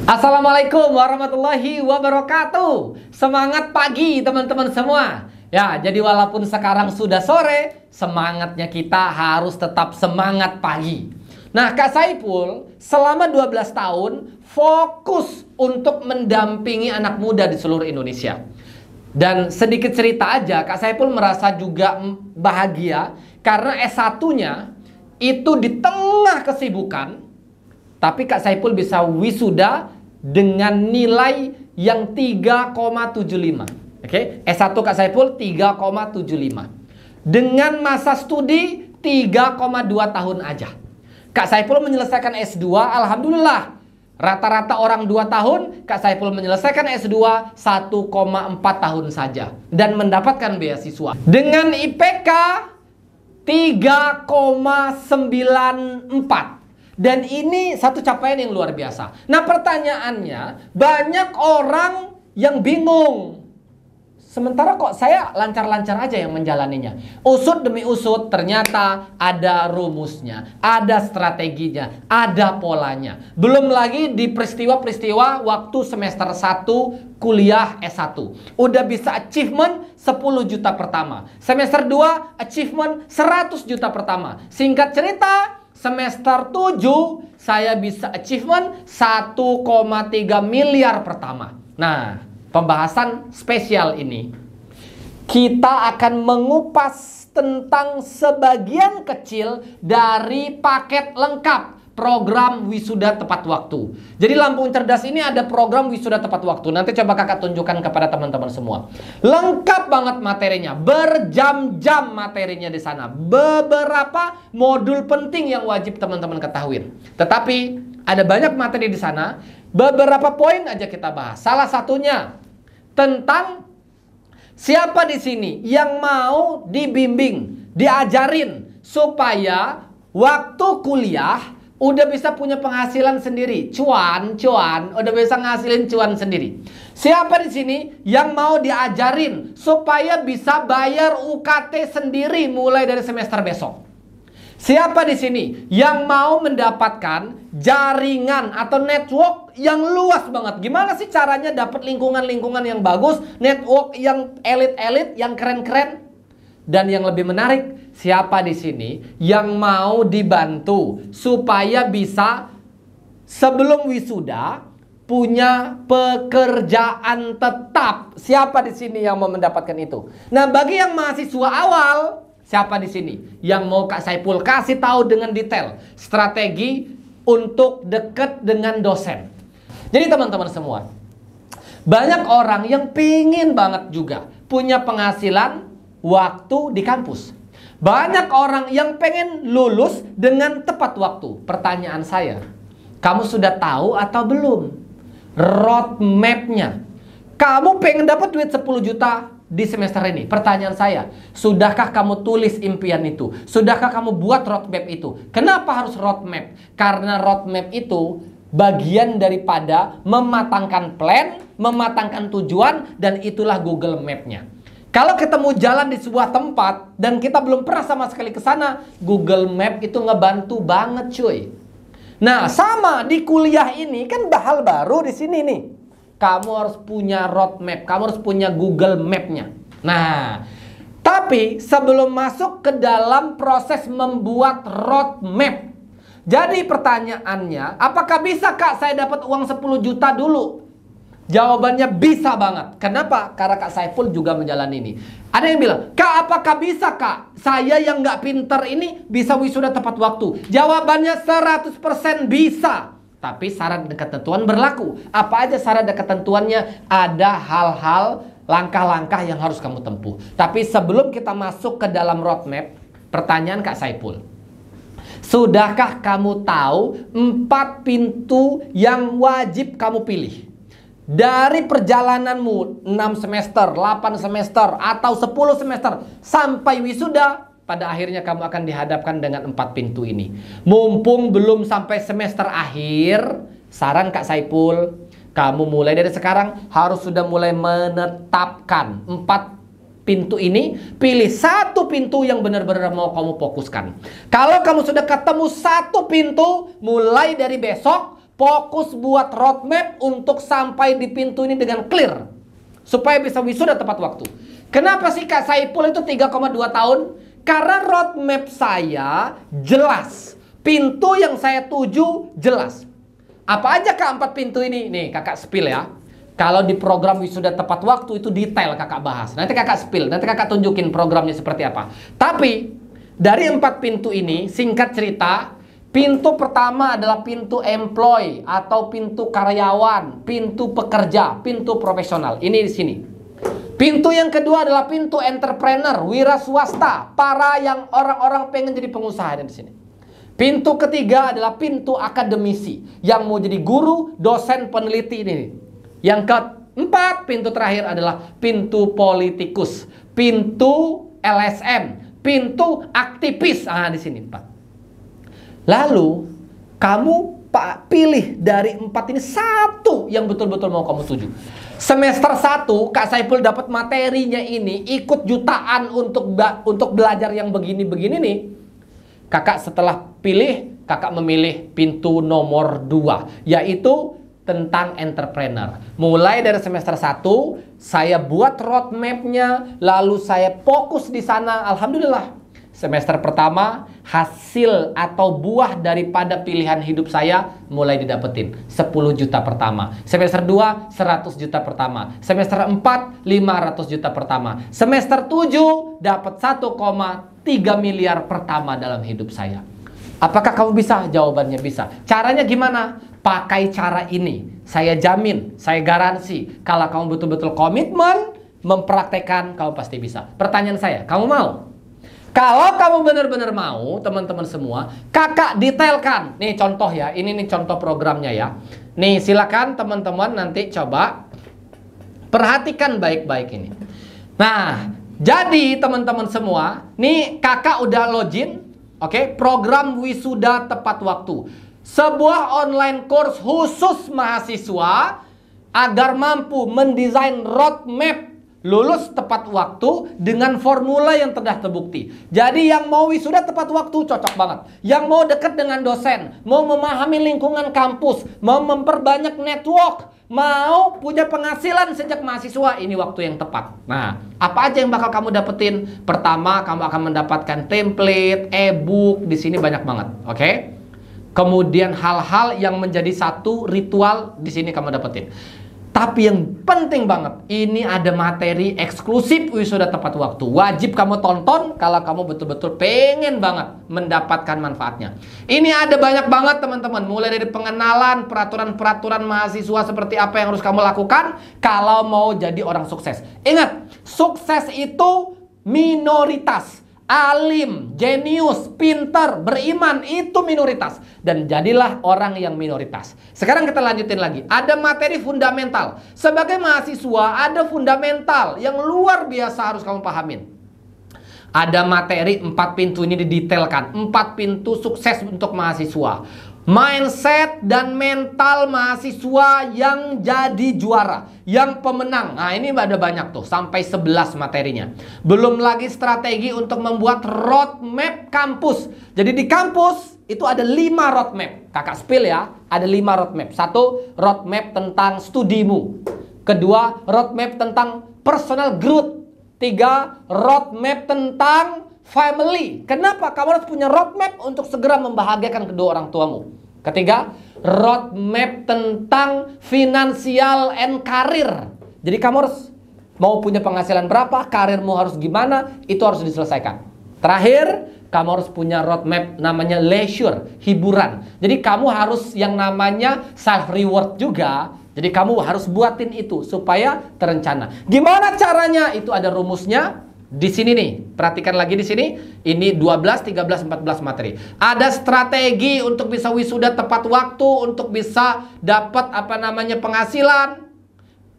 Assalamualaikum warahmatullahi wabarakatuh. Semangat pagi teman-teman semua. Ya, jadi walaupun sekarang sudah sore, semangatnya kita harus tetap semangat pagi. Nah, Kak Saiful selama 12 tahun fokus untuk mendampingi anak muda di seluruh Indonesia. Dan sedikit cerita aja, Kak Saiful merasa juga bahagia karena S1-nya itu di tengah kesibukan, tapi Kak Saiful bisa wisuda dengan nilai yang 3,75. Oke, S1 Kak Saiful 3,75. Dengan masa studi 3,2 tahun aja. Kak Saiful menyelesaikan S2, alhamdulillah. Rata-rata orang 2 tahun, Kak Saiful menyelesaikan S2 1,4 tahun saja dan mendapatkan beasiswa. Dengan IPK 3,94. Dan ini satu capaian yang luar biasa. Nah, pertanyaannya, banyak orang yang bingung. Sementara kok saya lancar-lancar aja yang menjalaninya. Usut demi usut ternyata ada rumusnya, ada strateginya, ada polanya. Belum lagi di peristiwa-peristiwa waktu semester 1 kuliah S1. Udah bisa achievement 10 juta pertama. Semester 2 achievement 100 juta pertama. Singkat cerita, semester 7 saya bisa achievement 1,3 miliar pertama. Nah, pembahasan spesial ini kita akan mengupas tentang sebagian kecil dari paket lengkap program wisuda tepat waktu. Jadi Lampung Cerdas ini ada program wisuda tepat waktu. Nanti coba kakak tunjukkan kepada teman-teman semua. Lengkap banget materinya, berjam-jam materinya di sana. Beberapa modul penting yang wajib teman-teman ketahui. Tetapi ada banyak materi di sana. Beberapa poin aja kita bahas. Salah satunya tentang siapa di sini yang mau dibimbing, diajarin supaya waktu kuliah udah bisa punya penghasilan sendiri, cuan, udah bisa ngasilin cuan sendiri. Siapa di sini yang mau diajarin supaya bisa bayar UKT sendiri mulai dari semester besok? Siapa di sini yang mau mendapatkan jaringan atau network yang luas banget? Gimana sih caranya dapat lingkungan-lingkungan yang bagus, network yang elit-elit, yang keren-keren? Dan yang lebih menarik, siapa di sini yang mau dibantu supaya bisa sebelum wisuda punya pekerjaan tetap? Siapa di sini yang mau mendapatkan itu? Nah, bagi yang mahasiswa awal, siapa di sini yang mau Kak Saiful kasih tahu dengan detail strategi untuk dekat dengan dosen? Jadi teman-teman semua, banyak orang yang pingin banget juga punya penghasilan waktu di kampus. Banyak orang yang pengen lulus dengan tepat waktu. Pertanyaan saya, kamu sudah tahu atau belum roadmap-nya? Kamu pengen dapat duit 10 juta di semester ini. Pertanyaan saya, sudahkah kamu tulis impian itu? Sudahkah kamu buat roadmap itu? Kenapa harus roadmap? Karena roadmap itu bagian daripada mematangkan plan, mematangkan tujuan, dan itulah Google Map-nya. Kalau kita mau jalan di sebuah tempat dan kita belum pernah sama sekali ke sana, Google Map itu ngebantu banget, cuy. Nah, sama di kuliah ini kan hal baru di sini nih. Kamu harus punya roadmap, kamu harus punya Google Map-nya. Nah, tapi sebelum masuk ke dalam proses membuat roadmap, jadi pertanyaannya, apakah bisa Kak saya dapat uang 10 juta dulu? Jawabannya bisa banget. Kenapa? Karena Kak Saiful juga menjalani ini. Ada yang bilang, Kak, apakah bisa Kak? Saya yang nggak pinter ini bisa wisuda tepat waktu. Jawabannya 100% bisa. Tapi syarat dan ketentuan berlaku. Apa aja syarat dan ketentuannya? Ada hal-hal, langkah-langkah yang harus kamu tempuh. Tapi sebelum kita masuk ke dalam roadmap, pertanyaan Kak Saiful, sudahkah kamu tahu 4 pintu yang wajib kamu pilih? Dari perjalananmu 6 semester, 8 semester, atau 10 semester sampai wisuda, pada akhirnya kamu akan dihadapkan dengan 4 pintu ini. Mumpung belum sampai semester akhir, saran Kak Saiful, kamu mulai dari sekarang harus sudah mulai menetapkan 4 pintu ini. Pilih 1 pintu yang benar-benar mau kamu fokuskan. Kalau kamu sudah ketemu 1 pintu, mulai dari besok fokus buat roadmap untuk sampai di pintu ini dengan clear. Supaya bisa wisuda tepat waktu. Kenapa sih Kak Saiful itu 3,2 tahun? Karena roadmap saya jelas. Pintu yang saya tuju jelas. Apa aja Kak 4 pintu ini? Nih kakak spill ya. Kalau di program wisuda tepat waktu itu detail kakak bahas. Nanti kakak spill, nanti kakak tunjukin programnya seperti apa. Tapi dari 4 pintu ini, singkat cerita, pintu pertama adalah pintu employee atau pintu karyawan, pintu pekerja, pintu profesional. Ini di sini. Pintu yang kedua adalah pintu entrepreneur, wira swasta, para yang orang-orang pengen jadi pengusaha di sini. Pintu ketiga adalah pintu akademisi yang mau jadi guru, dosen, peneliti ini. Yang keempat, pintu terakhir adalah pintu politikus, pintu LSM, pintu aktivis. Ah, di sini 4. Lalu kamu pilih dari 4 ini satu yang betul-betul mau kamu tuju. Semester 1 Kak Saiful dapat materinya ini, ikut jutaan untuk belajar yang begini-begini nih. Kakak setelah pilih, kakak memilih pintu nomor 2, yaitu tentang entrepreneur. Mulai dari semester 1, saya buat roadmap-nya, lalu saya fokus di sana. Alhamdulillah, semester pertama, hasil atau buah daripada pilihan hidup saya mulai didapetin. 10 juta pertama. Semester 2, 100 juta pertama. Semester 4, 500 juta pertama. Semester 7, dapat 1,3 miliar pertama dalam hidup saya. Apakah kamu bisa? Jawabannya bisa. Caranya gimana? Pakai cara ini. Saya jamin, saya garansi. Kalau kamu betul-betul komitmen, mempraktekkan, kamu pasti bisa. Pertanyaan saya, kamu mau? Kalau kamu benar-benar mau, teman-teman semua, kakak detailkan. Nih contoh ya, ini nih contoh programnya ya. Nih silakan teman-teman nanti coba perhatikan baik-baik ini. Nah, jadi teman-teman semua, nih kakak udah login. Oke, program wisuda tepat waktu. Sebuah online course khusus mahasiswa agar mampu mendesain roadmap lulus tepat waktu dengan formula yang telah terbukti. Jadi yang mau wisuda tepat waktu cocok banget. Yang mau dekat dengan dosen, mau memahami lingkungan kampus, mau memperbanyak network, mau punya penghasilan sejak mahasiswa, ini waktu yang tepat. Nah, apa aja yang bakal kamu dapetin? Pertama, kamu akan mendapatkan template, e-book, di sini banyak banget, oke? Kemudian hal-hal yang menjadi satu ritual di sini kamu dapetin. Tapi yang penting banget, ini ada materi eksklusif wisuda tepat waktu. Wajib kamu tonton kalau kamu betul-betul pengen banget mendapatkan manfaatnya. Ini ada banyak banget teman-teman. Mulai dari pengenalan, peraturan-peraturan mahasiswa seperti apa yang harus kamu lakukan kalau mau jadi orang sukses. Ingat, sukses itu minoritas. Alim, jenius, pintar, beriman, itu minoritas. Dan jadilah orang yang minoritas. Sekarang kita lanjutin lagi. Ada materi fundamental. Sebagai mahasiswa ada fundamental yang luar biasa harus kamu pahamin. Ada materi 4 pintu ini didetailkan. 4 pintu sukses untuk mahasiswa. Mindset dan mental mahasiswa yang jadi juara, yang pemenang. Nah, ini ada banyak tuh, sampai 11 materinya. Belum lagi strategi untuk membuat roadmap kampus. Jadi di kampus itu ada 5 roadmap. Kakak spill ya, ada 5 roadmap. 1, roadmap tentang studimu. 2, roadmap tentang personal growth. 3, roadmap tentang family. Kenapa? Kamu harus punya roadmap untuk segera membahagiakan kedua orang tuamu. 3, roadmap tentang financial and career. Jadi kamu harus mau punya penghasilan berapa, karirmu harus gimana, itu harus diselesaikan. Terakhir, kamu harus punya roadmap namanya leisure, hiburan. Jadi kamu harus yang namanya self reward juga. Jadi kamu harus buatin itu supaya terencana. Gimana caranya? Itu ada rumusnya. Di sini nih, perhatikan lagi di sini. Ini 12, 13, 14 materi. Ada strategi untuk bisa wisuda tepat waktu, untuk bisa dapat penghasilan,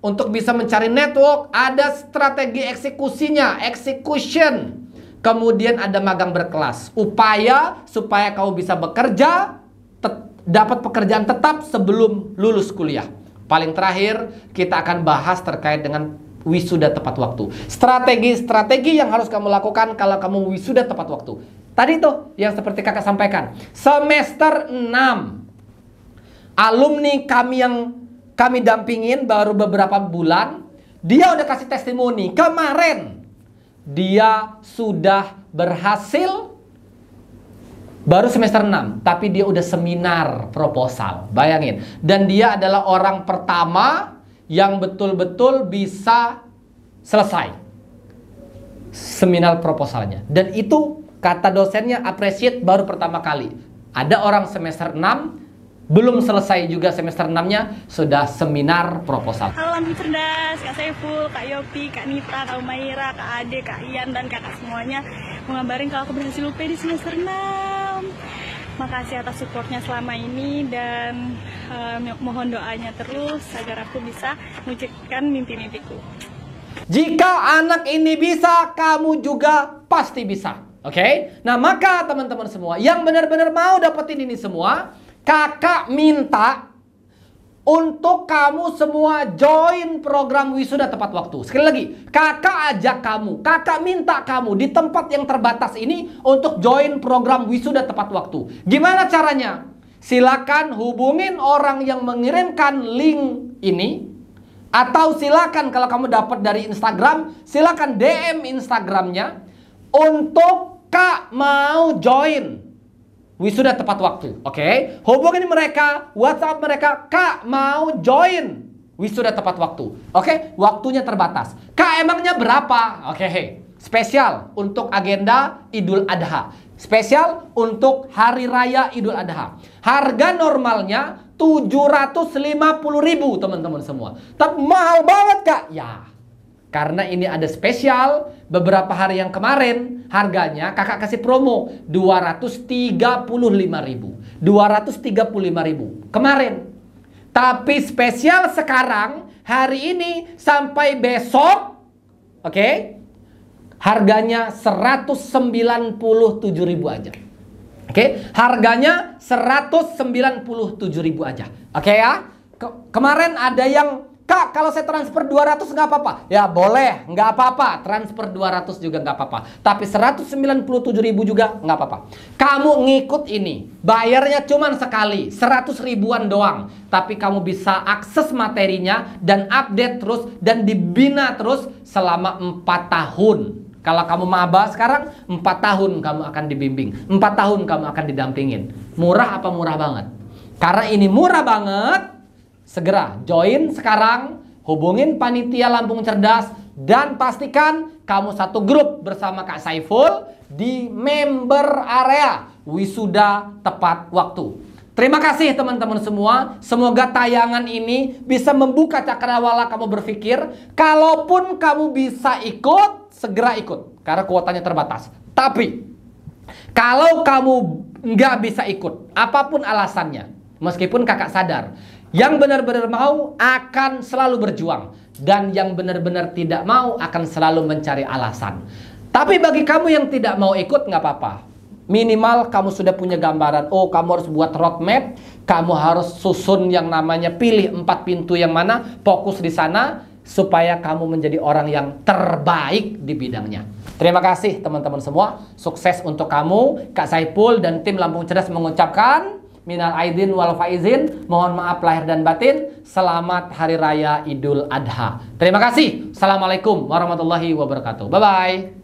untuk bisa mencari network. Ada strategi eksekusinya, execution. Kemudian ada magang berkelas. Upaya supaya kamu bisa bekerja, dapat pekerjaan tetap sebelum lulus kuliah. Paling terakhir, kita akan bahas terkait dengan wisuda tepat waktu. Strategi-strategi yang harus kamu lakukan kalau kamu wisuda tepat waktu. Tadi tuh yang seperti kakak sampaikan. Semester 6 alumni kami yang kami dampingin baru beberapa bulan, dia udah kasih testimoni. Kemarin dia sudah berhasil baru semester 6, tapi dia udah seminar proposal. Bayangin. Dan dia adalah orang pertama yang betul-betul bisa selesai seminar proposalnya. Dan itu kata dosennya appreciate baru pertama kali. Ada orang semester 6 belum selesai juga semester 6-nya sudah seminar proposal. Halo Lampung Cerdas, Kak Saiful, Kak Yopi, Kak Nita, Kak Umaira, Kak Ade, Kak Ian, dan kakak semuanya. Mau ngabarin kalau aku berhasil UP di semester 6. Makasih atas supportnya selama ini dan mohon doanya terus agar aku bisa mewujudkan mimpi-mimpiku. Jika anak ini bisa, kamu juga pasti bisa. Oke? Nah, maka teman-teman semua yang benar-benar mau dapetin ini semua, kakak minta untuk kamu semua join program wisuda tepat waktu. Sekali lagi, kakak ajak kamu, kakak minta kamu di tempat yang terbatas ini untuk join program wisuda tepat waktu. Gimana caranya? Silakan hubungin orang yang mengirimkan link ini, atau silakan kalau kamu dapat dari Instagram, silakan DM Instagramnya untuk Kak mau join wisuda tepat waktu. Oke? Hubungin mereka, WhatsApp mereka, Kak mau join wisuda tepat waktu. Oke? Waktunya terbatas. Kak emangnya berapa? Oke. Spesial untuk agenda Idul Adha. Spesial untuk Hari Raya Idul Adha. Harga normalnya 750.000 teman-teman semua. Tapi mahal banget Kak. Ya. Karena ini ada spesial beberapa hari yang kemarin harganya kakak kasih promo 235.000. 235.000 kemarin. Tapi spesial sekarang hari ini sampai besok, oke? Harganya 197.000 aja. Oke? Harganya 197.000 aja. Oke ya? Kemarin ada yang Kak, kalau saya transfer 200 nggak apa-apa. Ya boleh, nggak apa-apa. Transfer 200 juga nggak apa-apa. Tapi 197.000 juga nggak apa-apa. Kamu ngikut ini, bayarnya cuma sekali, 100 ribuan doang. Tapi kamu bisa akses materinya dan update terus dan dibina terus selama 4 tahun. Kalau kamu maba sekarang, 4 tahun kamu akan dibimbing. 4 tahun kamu akan didampingin. Murah apa murah banget? Karena ini murah banget. Segera join sekarang, hubungin panitia Lampung Cerdas, dan pastikan kamu satu grup bersama Kak Saiful di member area wisuda tepat waktu. Terima kasih teman-teman semua. Semoga tayangan ini bisa membuka cakrawala kamu berpikir. Kalaupun kamu bisa ikut, segera ikut. Karena kuotanya terbatas. Tapi kalau kamu nggak bisa ikut, apapun alasannya, meskipun kakak sadar, yang benar-benar mau akan selalu berjuang. Dan yang benar-benar tidak mau akan selalu mencari alasan. Tapi bagi kamu yang tidak mau ikut, nggak apa-apa. Minimal kamu sudah punya gambaran. Oh, kamu harus buat roadmap. Kamu harus susun yang namanya pilih 4 pintu yang mana. Fokus di sana. Supaya kamu menjadi orang yang terbaik di bidangnya. Terima kasih teman-teman semua. Sukses untuk kamu. Kak Saiful dan tim Lampung Cerdas mengucapkan minal aidin wal faizin, mohon maaf lahir dan batin. Selamat Hari Raya Idul Adha. Terima kasih. Assalamualaikum warahmatullahi wabarakatuh. Bye-bye.